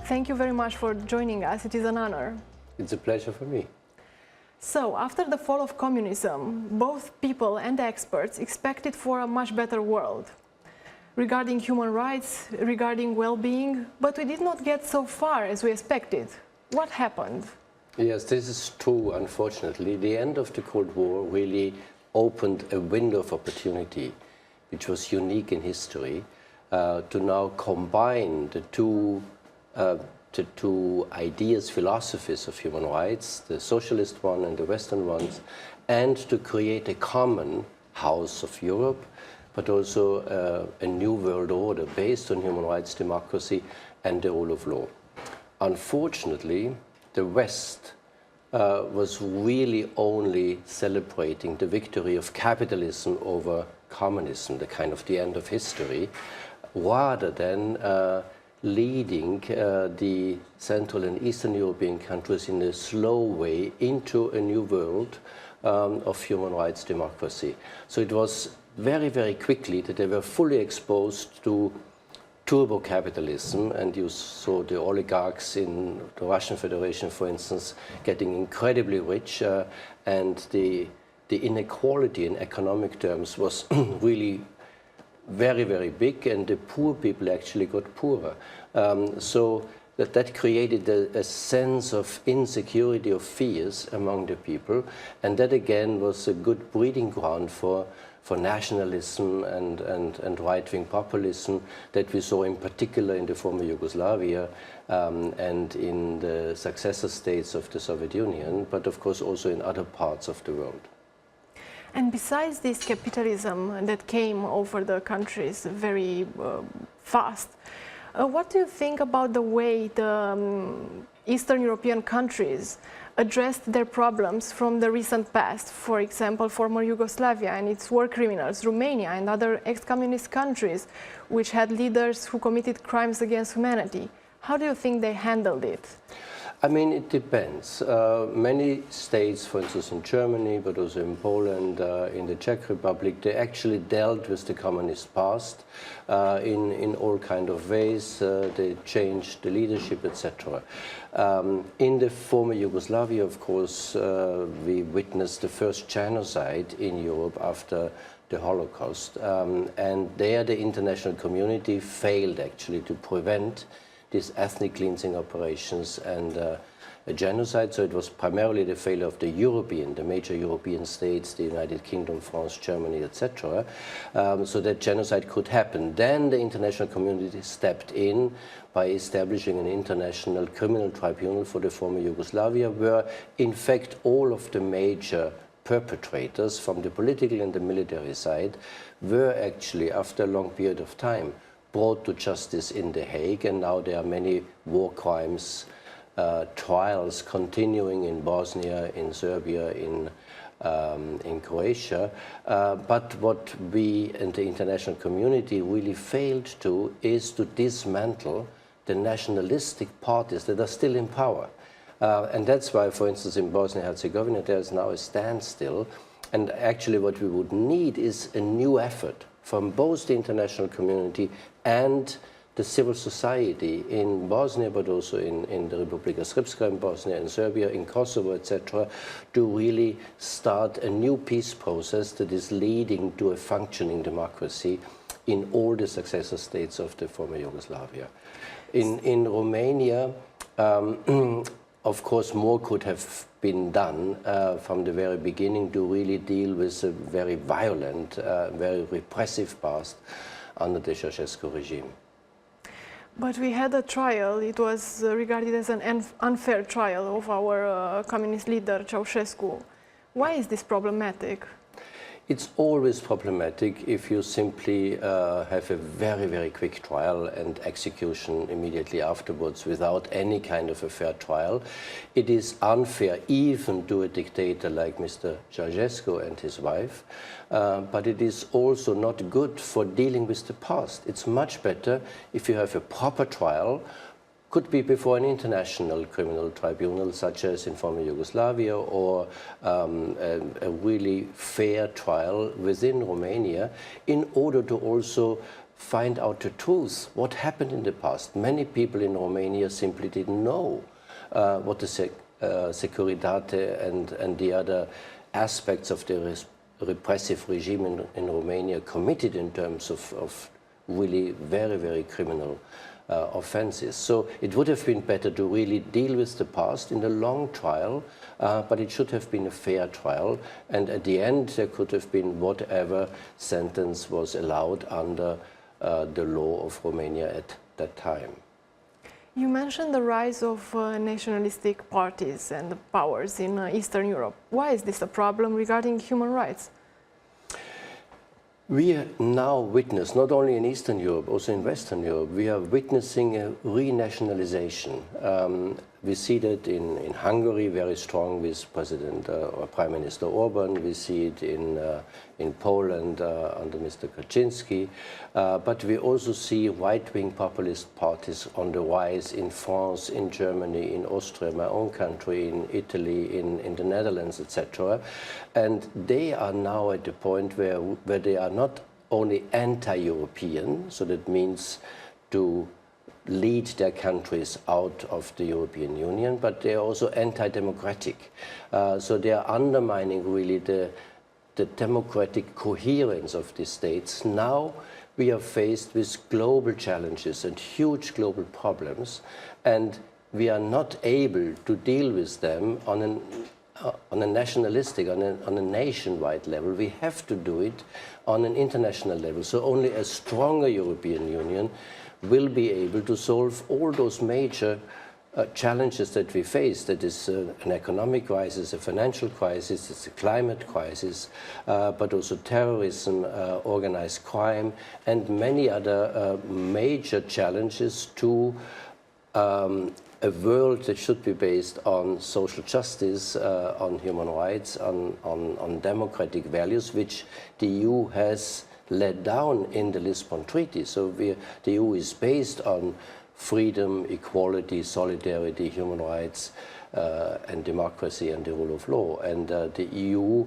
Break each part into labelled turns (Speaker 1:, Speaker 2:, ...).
Speaker 1: Thank you very much for joining us. It is an honor.
Speaker 2: It's a pleasure for me.
Speaker 1: So, after the fall of communism, both people and experts expected for a much better world regarding human rights, regarding well-being, but we did not get so far as we expected. What happened?
Speaker 2: Yes, this is true, unfortunately. The end of the Cold War really opened a window of opportunity, which was unique in history, to now combine the two ideas, philosophies of human rights, the socialist one and the Western ones, and to create a common house of Europe, but also a new world order based on human rights, democracy, and the rule of law. Unfortunately, the West was really only celebrating the victory of capitalism over communism, the kind of the end of history, rather than leading the Central and Eastern European countries in a slow way into a new world of human rights democracy. So it was very, very quickly that they were fully exposed to turbo capitalism, and you saw the oligarchs in the Russian Federation, for instance, getting incredibly rich, and the inequality in economic terms was really very, very big, and the poor people actually got poorer. So that created a sense of insecurity, of fears among the people, and that again was a good breeding ground for nationalism and right-wing populism that we saw in particular in the former Yugoslavia and in the successor states of the Soviet Union, but of course also in other parts of the world.
Speaker 1: And besides this capitalism that came over the countries very fast, what do you think about the way the Eastern European countries addressed their problems from the recent past? For example, former Yugoslavia and its war criminals, Romania and other ex-communist countries which had leaders who committed crimes against humanity. How do you think they handled it?
Speaker 2: I mean, it depends. Many states, for instance in Germany, but also in Poland, in the Czech Republic, they actually dealt with the communist past in all kind of ways. They changed the leadership, etc. In the former Yugoslavia, of course, we witnessed the first genocide in Europe after the Holocaust. And there the international community failed actually to prevent these ethnic cleansing operations and a genocide. So it was primarily the failure of the major European states, the United Kingdom, France, Germany, etc. So that genocide could happen. Then the international community stepped in by establishing an international criminal tribunal for the former Yugoslavia, where in fact all of the major perpetrators from the political and the military side were actually, after a long period of time, brought to justice in The Hague, and now there are many war crimes trials continuing in Bosnia, in Serbia, in Croatia. But what we and the international community really failed to is to dismantle the nationalistic parties that are still in power. And that's why, for instance, in Bosnia-Herzegovina, there is now a standstill. And actually what we would need is a new effort from both the international community and the civil society in Bosnia, but also in the Republika Srpska in Bosnia, in Serbia, in Kosovo, etc., to really start a new peace process that is leading to a functioning democracy in all the successor states of the former Yugoslavia. In Romania, of course, more could have been done from the very beginning to really deal with a very violent, very repressive past under the Ceausescu regime.
Speaker 1: But we had a trial. It was regarded as an unfair trial of our communist leader, Ceausescu. Why is this problematic?
Speaker 2: It's always problematic if you simply have a very, very quick trial and execution immediately afterwards without any kind of a fair trial. It is unfair even to a dictator like Mr. Ceausescu and his wife, but it is also not good for dealing with the past. It's much better if you have a proper trial, could be before an international criminal tribunal, such as in former Yugoslavia, or a really fair trial within Romania, in order to also find out the truth, what happened in the past. Many people in Romania simply didn't know what the Securitate and the other aspects of the repressive regime in Romania committed in terms of really very, very criminal offenses. So it would have been better to really deal with the past in a long trial, but it should have been a fair trial. And at the end, there could have been whatever sentence was allowed under the law of Romania at that time.
Speaker 1: You mentioned the rise of nationalistic parties and powers in Eastern Europe. Why is this a problem regarding human rights?
Speaker 2: We now witness, not only in Eastern Europe, also in Western Europe, we are witnessing a renationalization. We see that in Hungary very strong with President or Prime Minister Orban. We see it in Poland under Mr. Kaczynski. But we also see right-wing populist parties on the rise in France, in Germany, in Austria, my own country, in Italy, in the Netherlands, etc. And they are now at the point where they are not only anti-European, so that means to lead their countries out of the European Union, but they are also anti-democratic. So they are undermining really the democratic coherence of the states. Now we are faced with global challenges and huge global problems, and we are not able to deal with them on a nationalistic, on a nationwide level. We have to do it on an international level. So only a stronger European Union will be able to solve all those major challenges that we face. That is an economic crisis, a financial crisis, it's a climate crisis, but also terrorism, organized crime, and many other major challenges to a world that should be based on social justice, on human rights, on democratic values, which the EU has laid down in the Lisbon Treaty. So the EU is based on freedom, equality, solidarity, human rights, and democracy and the rule of law. And the EU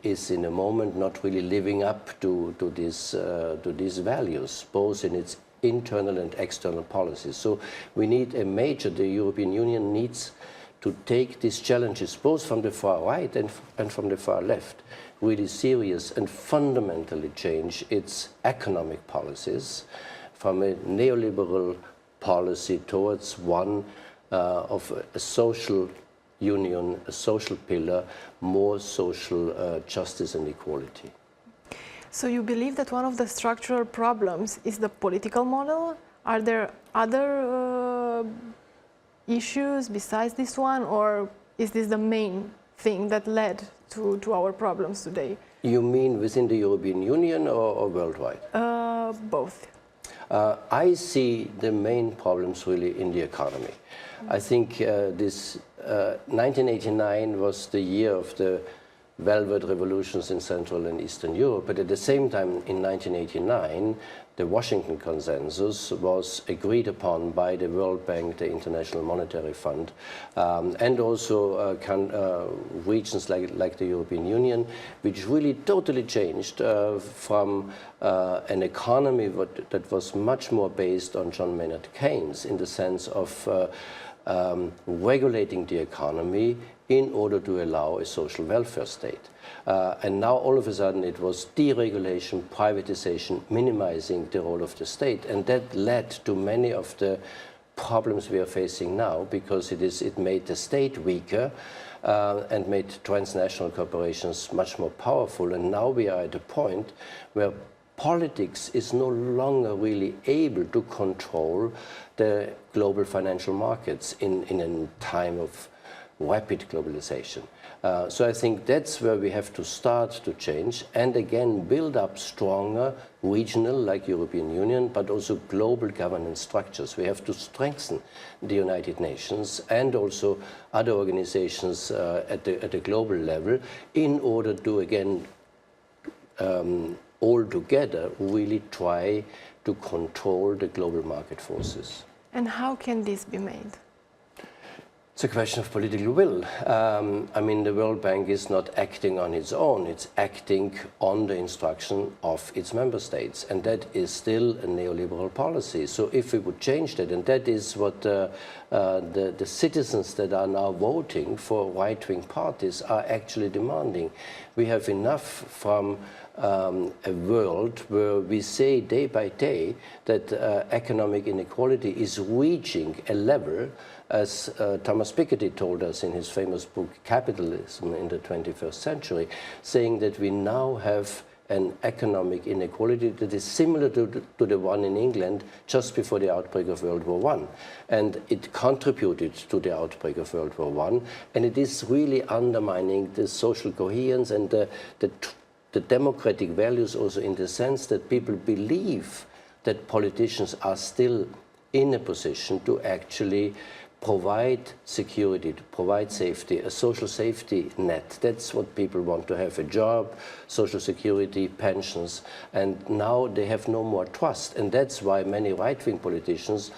Speaker 2: is in a moment not really living up to these values, both in its internal and external policies. So we need the European Union needs to take these challenges, both from the far right and from the far left, really serious and fundamentally change its economic policies from a neoliberal policy towards one of a social union, a social pillar, more social justice and equality.
Speaker 1: So you believe that one of the structural problems is the political model? Are there other issues besides this one, or is this the main thing that led to our problems today?
Speaker 2: You mean within the European Union or worldwide?
Speaker 1: Both.
Speaker 2: I see the main problems really in the economy. I think this 1989 was the year of the velvet revolutions in Central and Eastern Europe, but at the same time in 1989 the Washington Consensus was agreed upon by the World Bank, the International Monetary Fund, and also regions like the European Union, which really totally changed from an economy that was much more based on John Maynard Keynes in the sense of regulating the economy in order to allow a social welfare state. And now all of a sudden it was deregulation, privatization, minimizing the role of the state. And that led to many of the problems we are facing now, because it made the state weaker and made transnational corporations much more powerful. And now we are at a point where politics is no longer really able to control the global financial markets in a time of rapid globalization. So I think that's where we have to start to change and again build up stronger regional, like European Union, but also global governance structures. We have to strengthen the United Nations and also other organizations at the global level in order to again all together really try to control the global market forces.
Speaker 1: And how can this be made?
Speaker 2: It's a question of political will. I mean, the World Bank is not acting on its own. It's acting on the instruction of its member states. And that is still a neoliberal policy. So if we would change that, and that is what the citizens that are now voting for right-wing parties are actually demanding. We have enough from a world where we say day by day that economic inequality is reaching a level, as Thomas Piketty told us in his famous book Capitalism in the 21st century, saying that we now have an economic inequality that is similar to the one in England just before the outbreak of World War I. And it contributed to the outbreak of World War I, and it is really undermining the social coherence and the democratic values, also in the sense that people believe that politicians are still in a position to actually provide security, to provide safety, a social safety net. That's what people want to have, a job, social security, pensions, and now they have no more trust. And that's why many right-wing politicians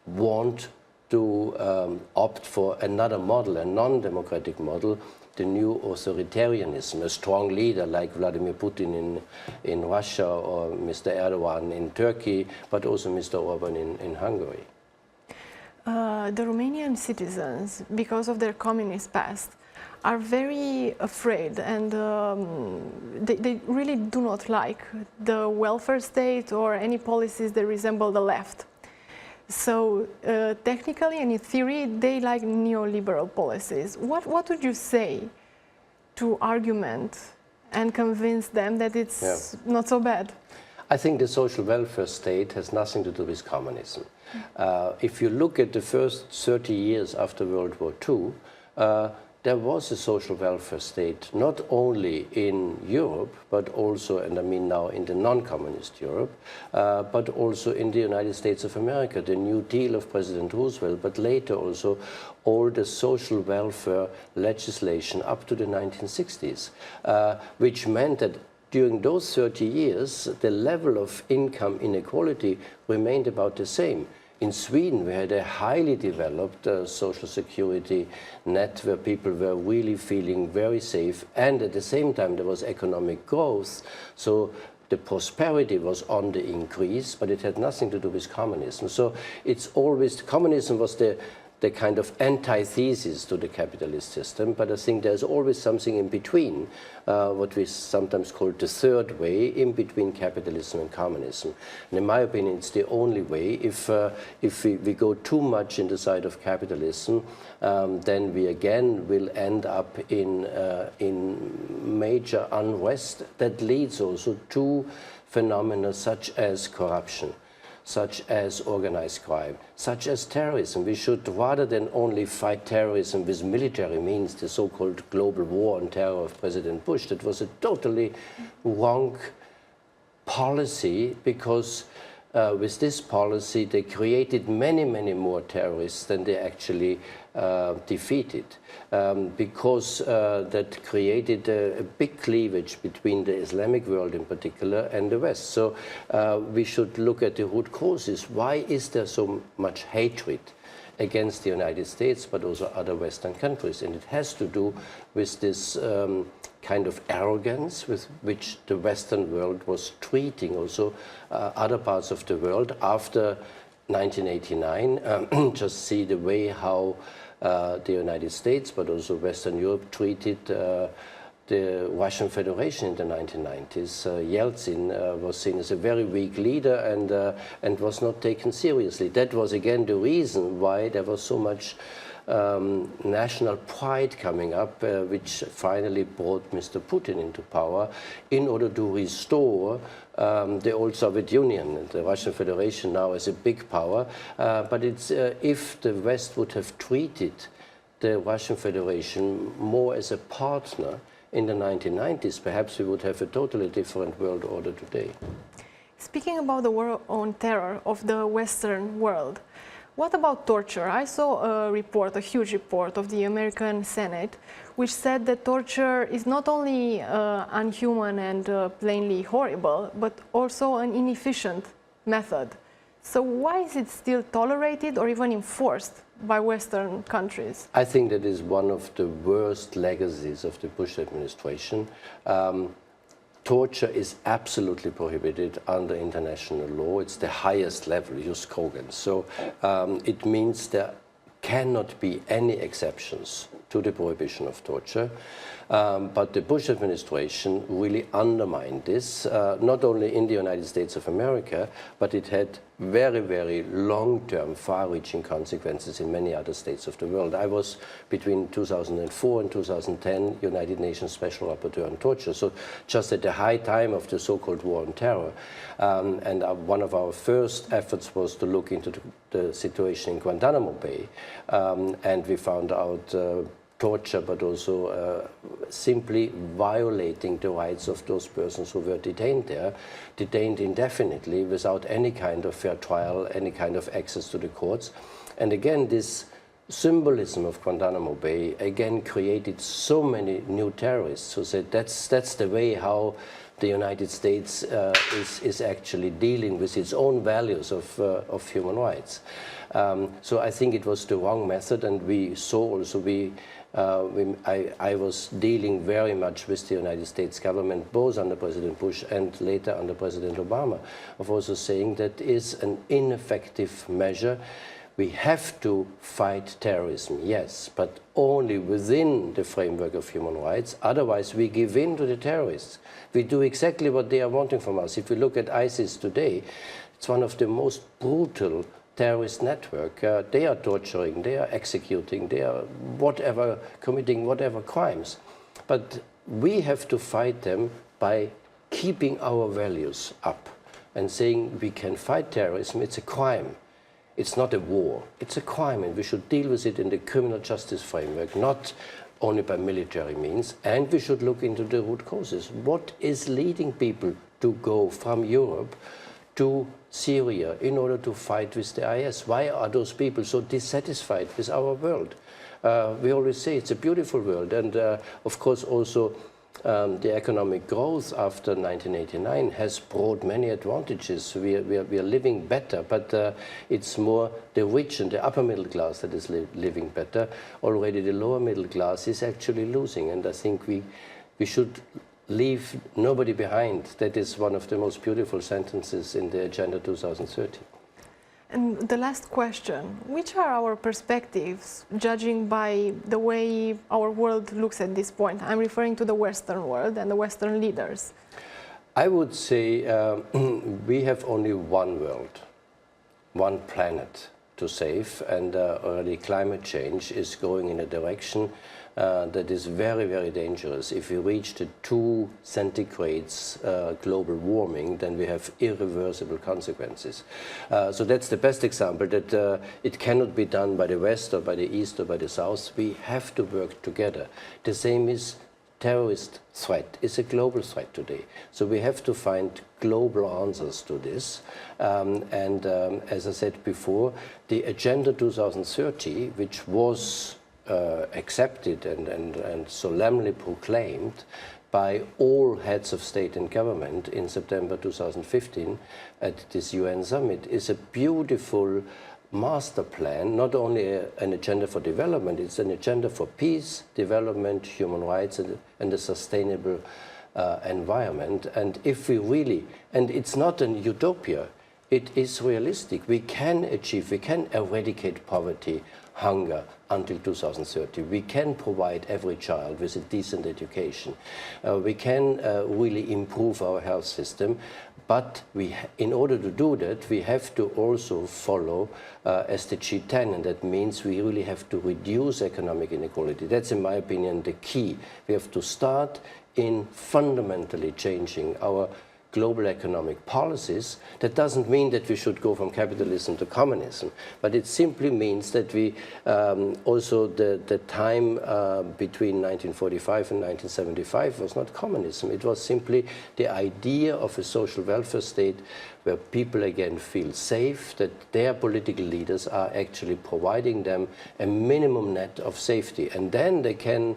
Speaker 2: want to opt for another model, a non-democratic model, the new authoritarianism, a strong leader like Vladimir Putin in Russia or Mr. Erdogan in Turkey, but also Mr. Orban in Hungary.
Speaker 1: The Romanian citizens, because of their communist past, are very afraid, and they really do not like the welfare state or any policies that resemble the left. So technically and in theory, they like neoliberal policies. What would you say to argument and convince them that it's not so bad?
Speaker 2: I think the social welfare state has nothing to do with communism. If you look at the first 30 years after World War II, there was a social welfare state not only in Europe, but also, and I mean now in the non-communist Europe, but also in the United States of America, the New Deal of President Roosevelt, but later also all the social welfare legislation up to the 1960s, which meant that during those 30 years, the level of income inequality remained about the same. In Sweden, we had a highly developed social security net where people were really feeling very safe, and at the same time there was economic growth, so the prosperity was on the increase, but it had nothing to do with communism. So it's always, communism was the kind of antithesis to the capitalist system, but I think there's always something in between, what we sometimes call the third way, in between capitalism and communism. And in my opinion, it's the only way. If we go too much in the side of capitalism, then we again will end up in major unrest that leads also to phenomena such as corruption, such as organized crime, such as terrorism. We should, rather than only fight terrorism with military means, the so-called global war on terror of President Bush, that was a totally wrong policy, because with this policy they created many, many more terrorists than they actually defeated, because that created a big cleavage between the Islamic world in particular and the West. So we should look at the root causes. Why is there so much hatred against the United States, but also other Western countries? And it has to do with this kind of arrogance with which the Western world was treating also other parts of the world after 1989. Just see the way how the United States, but also Western Europe, treated the Russian Federation in the 1990s. Yeltsin was seen as a very weak leader and was not taken seriously. That was again the reason why there was so much national pride coming up, which finally brought Mr. Putin into power in order to restore the old Soviet Union, the Russian Federation now as a big power. But it's, if the West would have treated the Russian Federation more as a partner in the 1990s, perhaps we would have a totally different world order today.
Speaker 1: Speaking about the war on terror of the Western world, what about torture? I saw a report, a huge report of the American Senate, which said that torture is not only unhuman and plainly horrible, but also an inefficient method. So why is it still tolerated or even enforced by Western countries?
Speaker 2: I think that is one of the worst legacies of the Bush administration. Torture is absolutely prohibited under international law. It's the highest level, jus cogens. So it means there cannot be any exceptions to the prohibition of torture. But the Bush administration really undermined this, not only in the United States of America, but it had very, very long-term, far-reaching consequences in many other states of the world. I was, between 2004 and 2010, United Nations Special Rapporteur on Torture, so just at the high time of the so-called war on terror. And one of our first efforts was to look into the situation in Guantanamo Bay, and we found out torture, but also simply violating the rights of those persons who were detained there, detained indefinitely without any kind of fair trial, any kind of access to the courts. And again, this symbolism of Guantanamo Bay again created so many new terrorists who said that's the way how the United States is actually dealing with its own values of human rights. So I think it was the wrong method, and we saw also I was dealing very much with the United States government, both under President Bush and later under President Obama, of also saying that is an ineffective measure. We have to fight terrorism, yes, but only within the framework of human rights. Otherwise, we give in to the terrorists. We do exactly what they are wanting from us. If we look at ISIS today, it's one of the most brutal terrorist network. They are torturing, they are executing, they are committing whatever crimes. But we have to fight them by keeping our values up and saying we can fight terrorism. It's a crime. It's not a war. It's a crime, and we should deal with it in the criminal justice framework, not only by military means. And we should look into the root causes. What is leading people to go from Europe to Syria in order to fight with the IS? Why are those people so dissatisfied with our world? We always say it's a beautiful world, and of course also the economic growth after 1989 has brought many advantages. We are living better, but it's more the rich and the upper middle class that is living better. Already the lower middle class is actually losing, and I think we should leave nobody behind. That is one of the most beautiful sentences in the Agenda 2030.
Speaker 1: And the last question, which are our perspectives, judging by the way our world looks at this point? I'm referring to the Western world and the Western leaders.
Speaker 2: I would say we have only one world, one planet to save, and already climate change is going in a direction that is very, very dangerous. If we reach the 2 centigrades global warming, then we have irreversible consequences. So that's the best example, that it cannot be done by the West or by the East or by the South. We have to work together. The same is terrorist threat. It's a global threat today. So we have to find global answers to this. As I said before, the Agenda 2030, which was accepted and solemnly proclaimed by all heads of state and government in September 2015 at this UN summit, is a beautiful master plan, not only an agenda for development, it's an agenda for peace, development, human rights, and a sustainable environment. And if we really, and it's not an utopia, it is realistic. We can achieve, we can eradicate poverty, hunger until 2030. We can provide every child with a decent education. We can really improve our health system. But in order to do that, we have to also follow SDG 10, and that means we really have to reduce economic inequality. That's, in my opinion, the key. We have to start in fundamentally changing our global economic policies. That doesn't mean that we should go from capitalism to communism, but it simply means that we also the time between 1945 and 1975 was not communism. It was simply the idea of a social welfare state where people again feel safe, that their political leaders are actually providing them a minimum net of safety, and then they can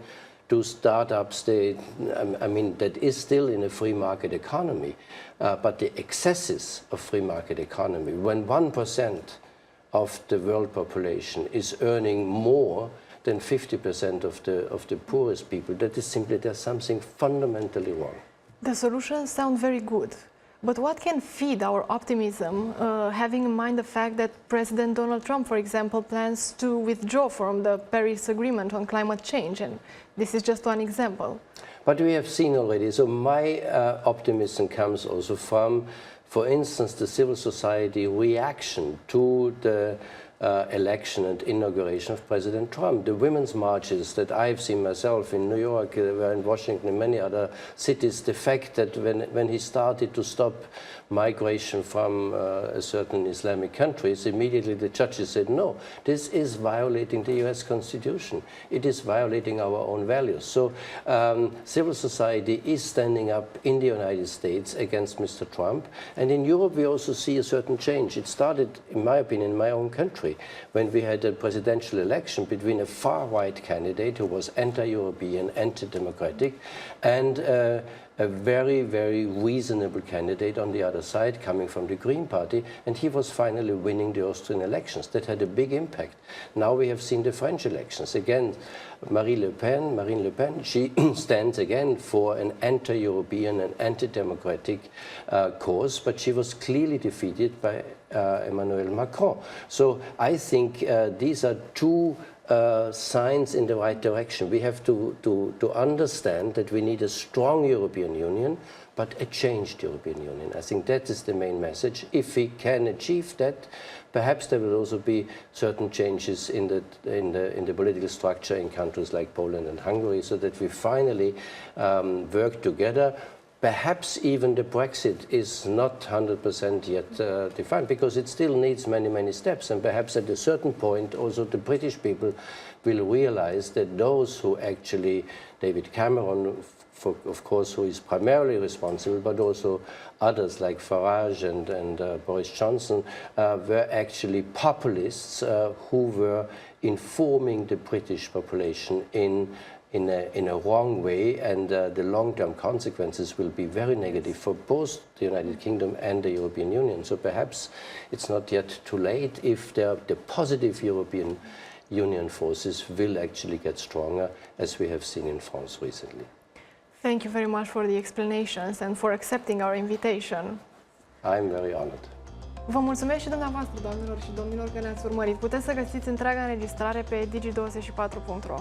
Speaker 2: do startups. I mean, that is still in a free market economy, but the excesses of free market economy, when 1% of the world population is earning more than 50% of the poorest people, that is simply there's something fundamentally wrong.
Speaker 1: The solutions sound very good. But what can feed our optimism, having in mind the fact that President Donald Trump, for example, plans to withdraw from the Paris Agreement on climate change? And this is just one example.
Speaker 2: But we have seen already, so my optimism comes also from, for instance, the civil society reaction to the election and inauguration of President Trump. The women's marches that I've seen myself in New York, in Washington, and many other cities, the fact that when he started to stop migration from certain Islamic countries, immediately the judges said, no, this is violating the US Constitution. It is violating our own values. So civil society is standing up in the United States against Mr. Trump. And in Europe, we also see a certain change. It started, in my opinion, in my own country, when we had a presidential election between a far-right candidate who was anti-European, anti-democratic, and a very, very reasonable candidate on the other side, coming from the Green Party, and he was finally winning the Austrian elections. That had a big impact. Now we have seen the French elections. Again, Marine Le Pen, she stands again for an anti-European and anti-democratic cause, but she was clearly defeated by Emmanuel Macron. So I think these are two signs in the right direction. We have to understand that we need a strong European Union, but a changed European Union. I think that is the main message. If we can achieve that, perhaps there will also be certain changes in the political structure in countries like Poland and Hungary, so that we finally work together. Perhaps even the Brexit is not 100% yet defined, because it still needs many, many steps. And perhaps at a certain point, also the British people will realize that those who actually, David Cameron, of course, who is primarily responsible, but also others like Farage and Boris Johnson, were actually populists who were informing the British population in a wrong way, and the long-term consequences will be very negative for both the United Kingdom and the European Union. So perhaps it's not yet too late if the positive European Union forces will actually get stronger, as we have seen in France recently.
Speaker 1: Thank you very much for the explanations and for accepting our invitation.
Speaker 2: I'm very honored.
Speaker 1: Vă mulțumesc și dumneavoastră, doamnelor și domnilor, că ne-ați urmărit. Puteți să găsiți întreaga înregistrare pe digi24.ro.